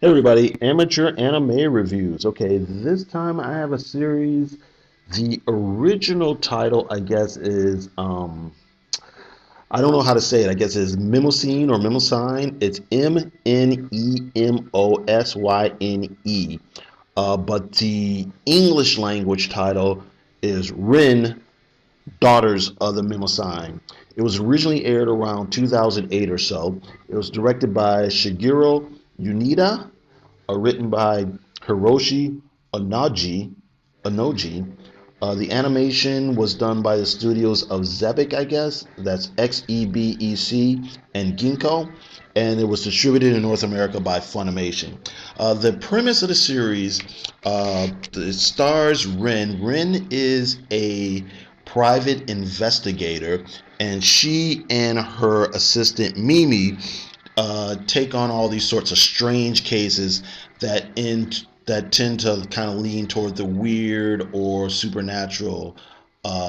Hey everybody, amateur anime reviews. Okay, this time I have a series. The original title, I guess, is I don't know how to say it. I guess it's Mimosine or Mimosine. It's Mnemosyne. But the English language title is Rin, Daughters of the Mimosine. It was originally aired around 2008 or so. It was directed by Shigeru Unida, written by Hiroshi Onoji. Onoji. The animation was done by the studios of Xebec, I guess. That's Xebec and Ginkgo. And it was distributed in North America by Funimation. The premise of the series, it stars Rin. Rin is a private investigator, and she and her assistant Mimi take on all these sorts of strange cases that tend to kind of lean toward the weird or supernatural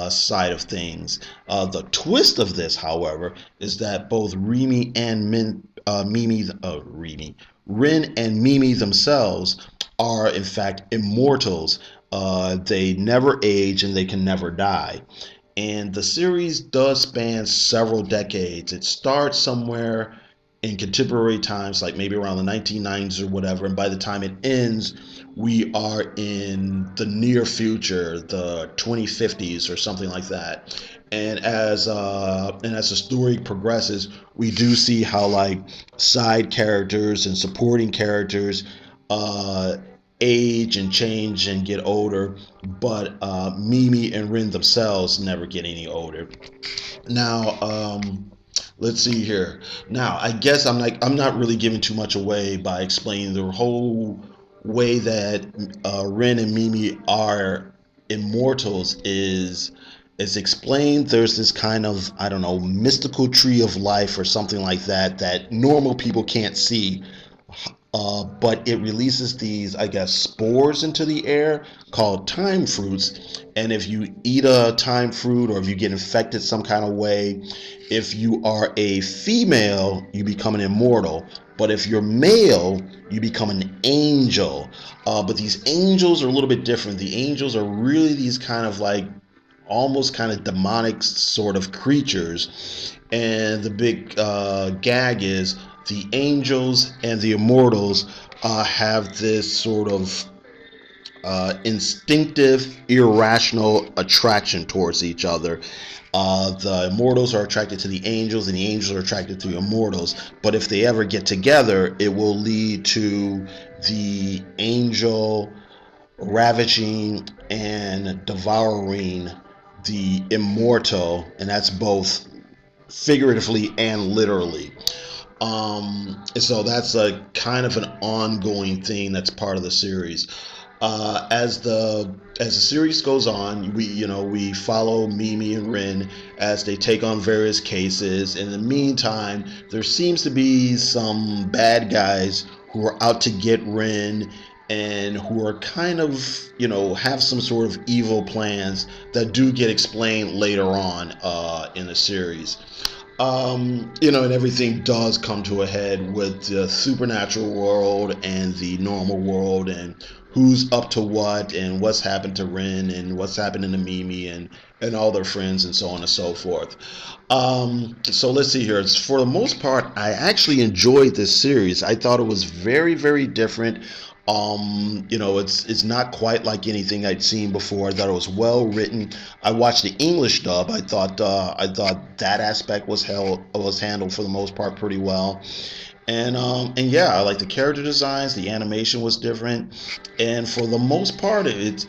side of things. The twist of this, however, is that both Remy and Rin and Mimi themselves are in fact immortals. They never age and they can never die. And the series does span several decades. It starts somewhere in contemporary times, like maybe around the 1990s or whatever, and by the time it ends, we are in the near future, the 2050s or something like that. And as the story progresses, we do see how like side characters and supporting characters uh, age and change and get older, but Mimi and Rin themselves never get any older. Now, let's see here. Now, I guess I'm not really giving too much away by explaining the whole way that Ren and Mimi are immortals is explained. There's this kind of, I don't know, mystical tree of life or something like that normal people can't see, but it releases these, I guess, spores into the air called time fruits. And if you eat a time fruit or if you get infected some kind of way, if you are a female, you become an immortal. But if you're male, you become an angel. But these angels are a little bit different. The angels are really these kind of like almost kind of demonic sort of creatures. And the big gag is the angels and the immortals have this sort of instinctive, irrational attraction towards each other. The immortals are attracted to the angels, and the angels are attracted to the immortals. But if they ever get together, it will lead to the angel ravaging and devouring the immortal, and that's both figuratively and literally. So that's a kind of an ongoing thing that's part of the series. As the series goes on, we follow Mimi and Rin as they take on various cases. In the meantime, there seems to be some bad guys who are out to get Rin and who are kind of, have some sort of evil plans that do get explained later on in the series. And everything does come to a head with the supernatural world and the normal world, and who's up to what, and what's happened to Rin, and what's happening to Mimi, and all their friends, and so on and so forth. So let's see here. For the most part, I actually enjoyed this series. I thought it was very, very different. It's not quite like anything I'd seen before. I thought it was well written. I watched the English dub. I thought that aspect was handled for the most part pretty well. And yeah, I like the character designs. The animation was different, and for the most part, it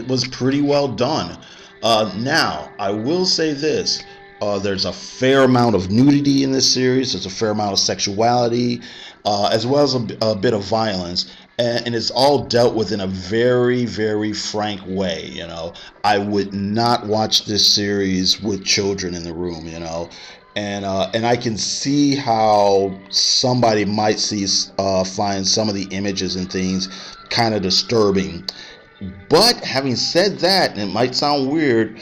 was pretty well done. Now, I will say this. There's a fair amount of nudity in this series. There's a fair amount of sexuality, as well as a bit of violence. And it's all dealt with in a very, very frank way. I would not watch this series with children in the room. And I can see how somebody might find some of the images and things kind of disturbing. But having said that, and it might sound weird,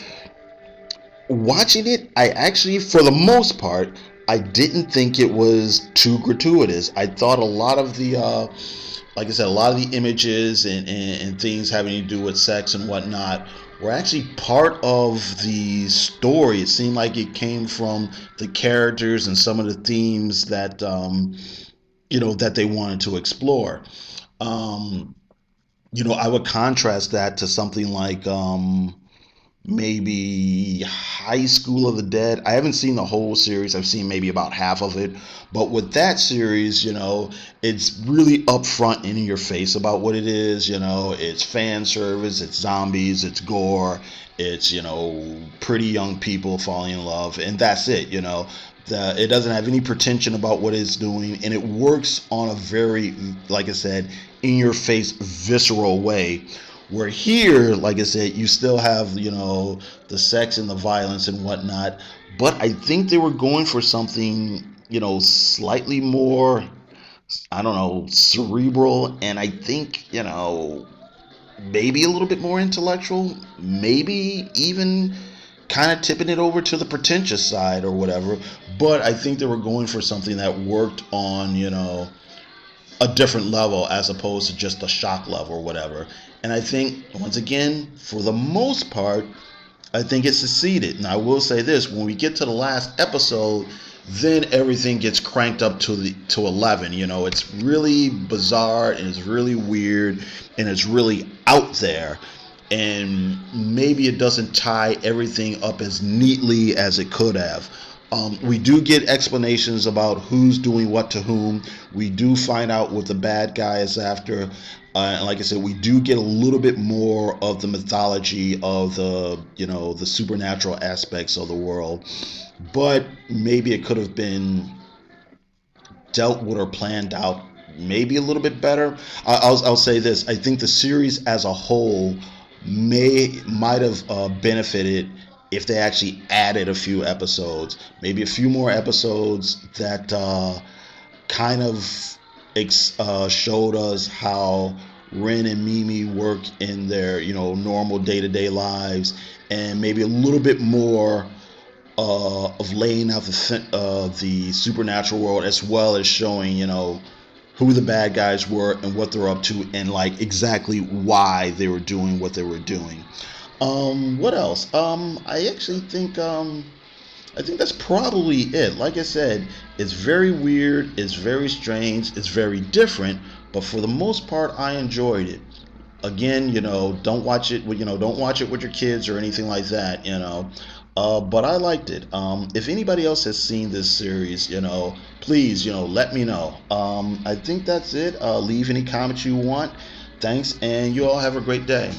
watching it, I actually, for the most part, I didn't think it was too gratuitous. I thought a lot of the like I said, a lot of the images and things having to do with sex and whatnot were actually part of the story. It seemed like it came from the characters and some of the themes that that they wanted to explore. Um, I would contrast that to something like maybe High School of the Dead. I haven't seen the whole series. I've seen maybe about half of it. But with that series, it's really upfront and in your face about what it is. It's fan service, it's zombies, it's gore, it's, pretty young people falling in love, and that's it. It doesn't have any pretension about what it's doing, and it works on a very, like I said, in your face, visceral way. Where here, like I said, you still have, the sex and the violence and whatnot. But I think they were going for something, slightly more, I don't know, cerebral. And I think, maybe a little bit more intellectual. Maybe even kind of tipping it over to the pretentious side or whatever. But I think they were going for something that worked on, a different level as opposed to just a shock level or whatever. And I think, once again, for the most part, I think it succeeded. And I will say this: when we get to the last episode, then everything gets cranked up to 11. It's really bizarre and it's really weird and it's really out there. And maybe it doesn't tie everything up as neatly as it could have. We do get explanations about who's doing what to whom. We do find out what the bad guy is after. And like I said, we do get a little bit more of the mythology of the supernatural aspects of the world. But maybe it could have been dealt with or planned out maybe a little bit better. I'll say this: I think the series as a whole might have benefited if they actually added a few episodes, maybe a few more episodes that kind of showed us how Ren and Mimi work in their normal day-to-day lives, and maybe a little bit more of laying out the supernatural world, as well as showing who the bad guys were and what they're up to, and like exactly why they were doing what they were doing. What else? I actually think I think that's probably it. Like I said, it's very weird, it's very strange, it's very different, but for the most part, I enjoyed it. Again, don't watch it. Don't watch it with your kids or anything like that. But I liked it. If anybody else has seen this series, please, let me know. I think that's it. Leave any comments you want. Thanks, and you all have a great day.